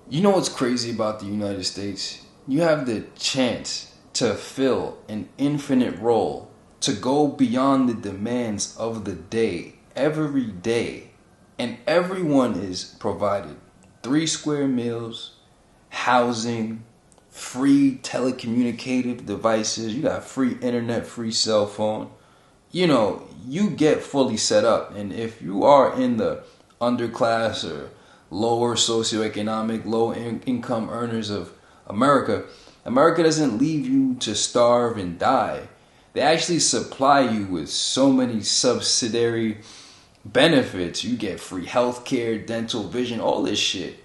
You know what's crazy about the United States? You have the chance to fill an infinite role, to go beyond the demands of the day, every day, and everyone is provided 3 square meals, housing, free telecommunicative devices, you got free internet, free cell phone. You get fully set up. And if you are in the underclass or lower socioeconomic, low income earners of America, America doesn't leave you to starve and die. They actually supply you with so many subsidiary benefits. You get free healthcare, dental, vision, all this shit.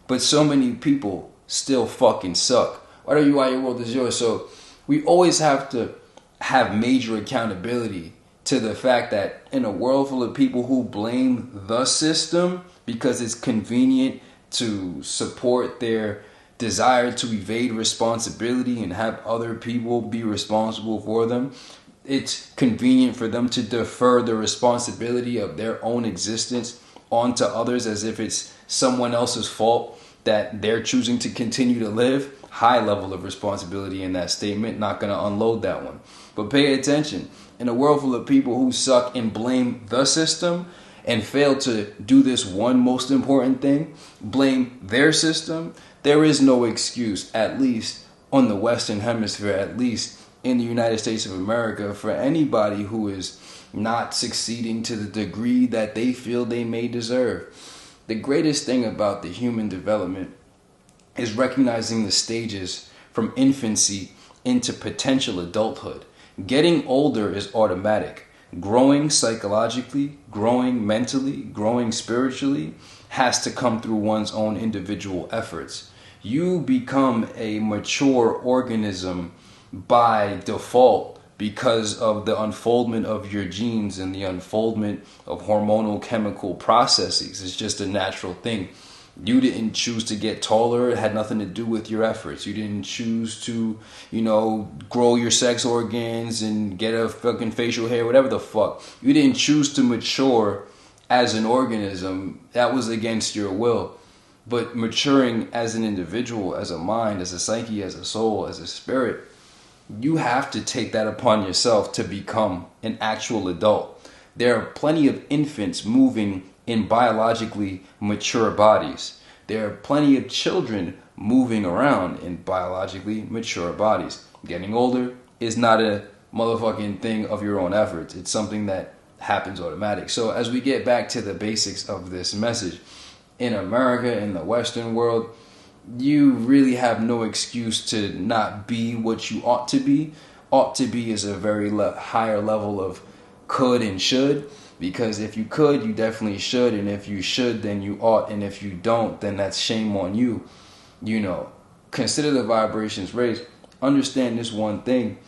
But so many people still fucking suck. Whatever you are, your world is yours. So we always have to have major accountability to the fact that in a world full of people who blame the system because it's convenient to support their desire to evade responsibility and have other people be responsible for them, it's convenient for them to defer the responsibility of their own existence onto others as if it's someone else's fault that they're choosing to continue to live. High level of responsibility in that statement. Not going to unload that one. But pay attention. In a world full of people who suck and blame the system and fail to do this one most important thing, blame their system, there is no excuse, at least on the Western Hemisphere, at least in the United States of America, for anybody who is not succeeding to the degree that they feel they may deserve. The greatest thing about the human development is recognizing the stages from infancy into potential adulthood. Getting older is automatic. Growing psychologically, growing mentally, growing spiritually has to come through one's own individual efforts. You become a mature organism by default because of the unfoldment of your genes and the unfoldment of hormonal chemical processes. It's just a natural thing. You didn't choose to get taller. It had nothing to do with your efforts. You didn't choose to, grow your sex organs and get a fucking facial hair, whatever the fuck. You didn't choose to mature as an organism. That was against your will. But maturing as an individual, as a mind, as a psyche, as a soul, as a spirit, you have to take that upon yourself to become an actual adult. There are plenty of infants moving in biologically mature bodies. There are plenty of children moving around in biologically mature bodies. Getting older is not a motherfucking thing of your own efforts. It's something that happens automatic. So as we get back to the basics of this message, in America, in the Western world, you really have no excuse to not be what you ought to be. Ought to be is a very higher level of could and should. Because if you could, you definitely should. And if you should, then you ought. And if you don't, then that's shame on you. Consider the vibrations raised. Understand this one thing.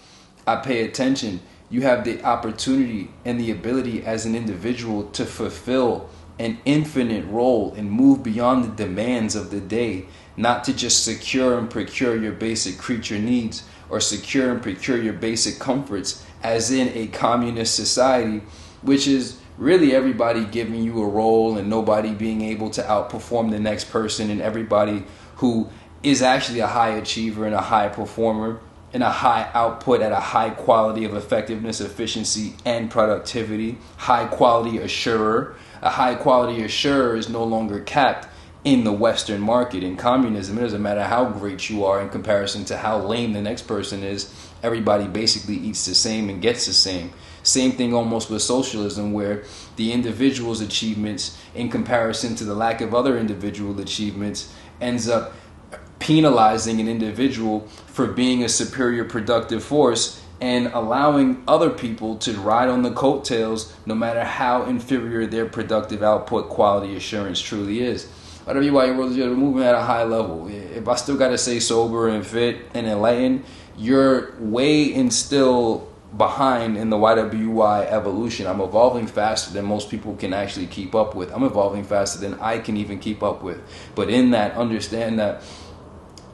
I pay attention. You have the opportunity and the ability as an individual to fulfill an infinite role and move beyond the demands of the day. Not to just secure and procure your basic creature needs or secure and procure your basic comforts as in a communist society, which is really everybody giving you a role and nobody being able to outperform the next person, and everybody who is actually a high achiever and a high performer and a high output at a high quality of effectiveness, efficiency, and productivity. High quality assurer. A high quality assurer is no longer capped in the Western market. In communism, it doesn't matter how great you are in comparison to how lame the next person is. Everybody basically eats the same and gets the same. Same thing almost with socialism, where the individual's achievements in comparison to the lack of other individual achievements ends up penalizing an individual for being a superior productive force and allowing other people to ride on the coattails no matter how inferior their productive output quality assurance truly is. Whatever you are, your world is, you're moving at a high level. If I still got to say sober and fit and enlightened, you're way and still behind in the YWY evolution. I'm evolving faster than most people can actually keep up with. I'm evolving faster than I can even keep up with. But in that, understand that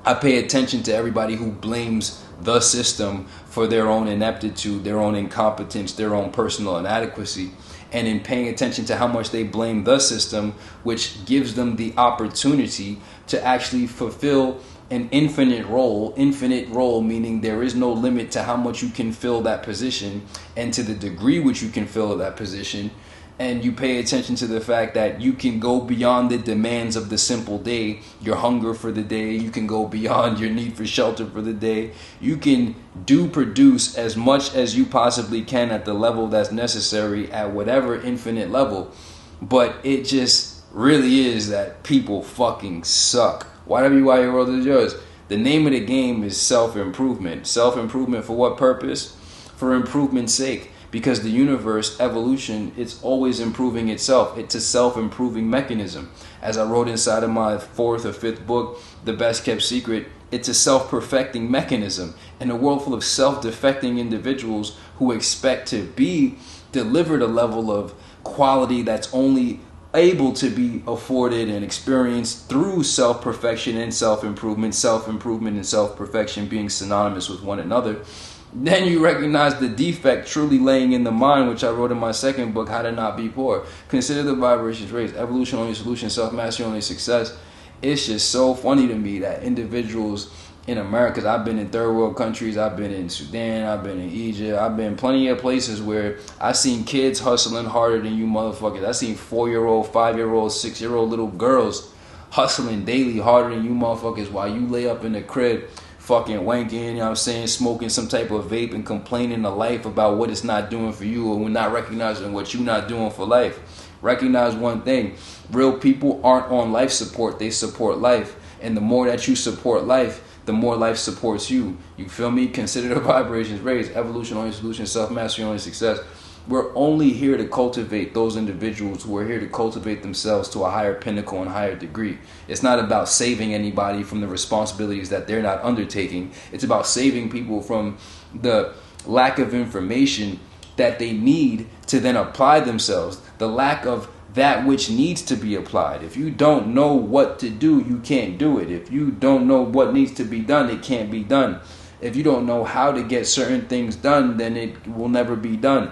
I pay attention to everybody who blames the system for their own ineptitude, their own incompetence, their own personal inadequacy. and in paying attention to how much they blame the system, which gives them the opportunity to actually fulfill an infinite role meaning there is no limit to how much you can fill that position and to the degree which you can fill that position. And you pay attention to the fact that you can go beyond the demands of the simple day, your hunger for the day. You can go beyond your need for shelter for the day. You can produce as much as you possibly can at the level that's necessary at whatever infinite level. But it just really is that people fucking suck. Whatever your world is yours. The name of the game is self-improvement. Self-improvement for what purpose? For improvement's sake. Because the universe, evolution, it's always improving itself. It's a self-improving mechanism. As I wrote inside of my 4th or 5th book, The Best Kept Secret, it's a self-perfecting mechanism. In a world full of self-defecting individuals who expect to be delivered a level of quality that's only able to be afforded and experienced through self-perfection and self-improvement and self-perfection being synonymous with one another, then you recognize the defect truly laying in the mind, which I wrote in my 2nd book, How to Not Be Poor. Consider the vibrations raised. Evolution only solution, self-mastery only success. It's just so funny to me that individuals in America, 'cause I've been in third world countries, I've been in Sudan, I've been in Egypt, I've been plenty of places where I've seen kids hustling harder than you motherfuckers. I've seen 4-year-old, 5-year-old, 6-year-old little girls hustling daily harder than you motherfuckers while you lay up in the crib fucking wanking, you know what I'm saying, smoking some type of vape and complaining to life about what it's not doing for you, or not recognizing what you're not doing for life. Recognize one thing: real people aren't on life support, they support life. And the more that you support life, the more life supports you. You feel me? Consider the vibrations raised. Evolution only solution, self-mastery only success. We're only here to cultivate those individuals who are here to cultivate themselves to a higher pinnacle and higher degree. It's not about saving anybody from the responsibilities that they're not undertaking. It's about saving people from the lack of information that they need to then apply themselves. The lack of that which needs to be applied. If you don't know what to do, you can't do it. If you don't know what needs to be done, it can't be done. If you don't know how to get certain things done, then it will never be done.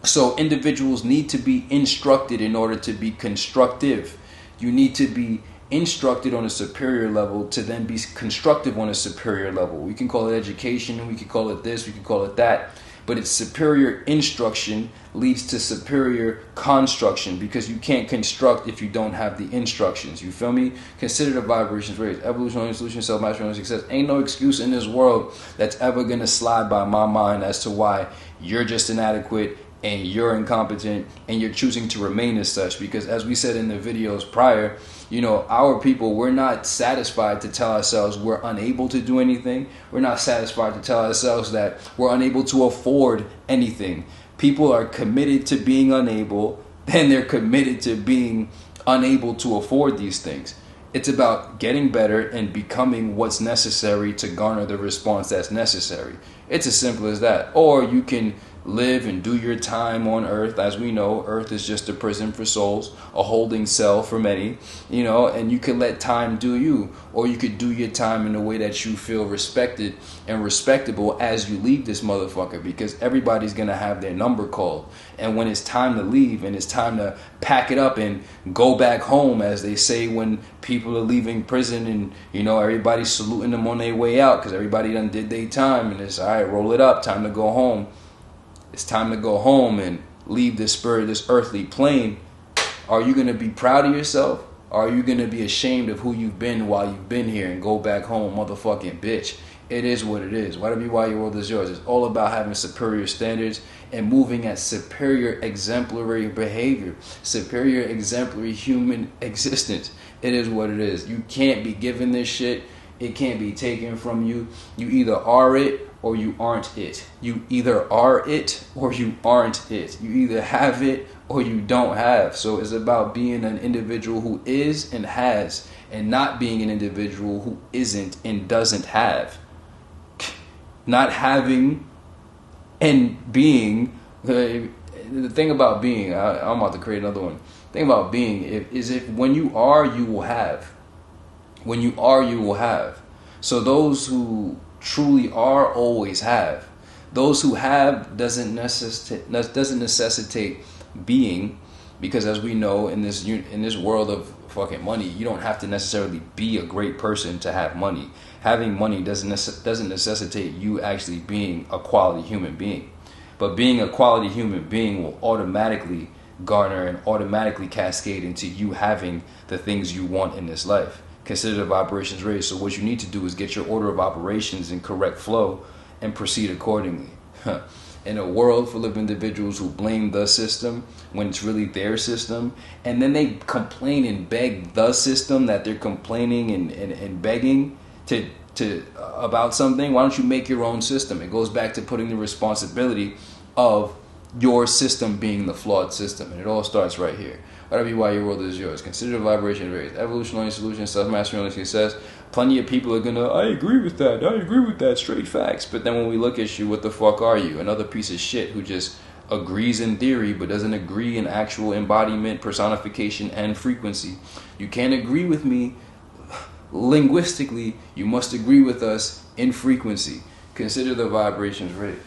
So individuals need to be instructed in order to be constructive. You need to be instructed on a superior level to then be constructive on a superior level. We can call it education, we can call it this, we can call it that. But it's superior instruction leads to superior construction, because you can't construct if you don't have the instructions. You feel me? Consider the vibrations raised. Evolution only solution, self-mastery only success. Ain't no excuse in this world that's ever going to slide by my mind as to why you're just inadequate and you're incompetent and you're choosing to remain as such. Because as we said in the videos prior, you know, our people, we're not satisfied to tell ourselves we're unable to do anything. We're not satisfied to tell ourselves that we're unable to afford anything. People are committed to being unable, then they're committed to being unable to afford these things. It's about getting better and becoming what's necessary to garner the response that's necessary. It's as simple as that. Or you can live and do your time on earth. As we know, earth is just a prison for souls, a holding cell for many, you know, and you could let time do you, or you could do your time in a way that you feel respected and respectable as you leave this motherfucker, because everybody's going to have their number called. And when it's time to leave and it's time to pack it up and go back home, as they say when people are leaving prison, and, you know, everybody's saluting them on their way out because everybody done did their time, and it's all right, roll it up, time to go home. It's time to go home and leave this spirit, this earthly plane. Are you going to be proud of yourself? Or are you going to be ashamed of who you've been while you've been here and go back home, motherfucking bitch? It is what it is. Whatever you why your world is yours. It's all about having superior standards and moving at superior exemplary behavior, superior exemplary human existence. It is what it is. You can't be given this shit. It can't be taken from you. You either are it or you aren't it. You either are it or you aren't it. You either have it or you don't have. So it's about being an individual who is and has, and not being an individual who isn't and doesn't have. Not having and being. The thing about being, I'm about to create another one. The thing about being is if when you are, you will have. When you are, you will have. So those who truly are always have. Those who have doesn't necessitate being, because as we know in this world of fucking money, you don't have to necessarily be a great person to have money. Having money doesn't necessitate you actually being a quality human being. But being a quality human being will automatically garner and automatically cascade into you having the things you want in this life. Consider the vibrations raised. So what you need to do is get your order of operations in correct flow and proceed accordingly. In a world full of individuals who blame the system when it's really their system, and then they complain and beg the system that they're complaining and begging to about something, why don't you make your own system? It goes back to putting the responsibility of your system being the flawed system, and it all starts right here. Whatever you want, your world is yours. Consider the vibration raised. Evolutionary solution, self-mastery, only success. Plenty of people are gonna, I agree with that, straight facts. But then when we look at you, what the fuck are you? Another piece of shit who just agrees in theory but doesn't agree in actual embodiment, personification, and frequency. You can't agree with me linguistically, you must agree with us in frequency. Consider the vibrations raised.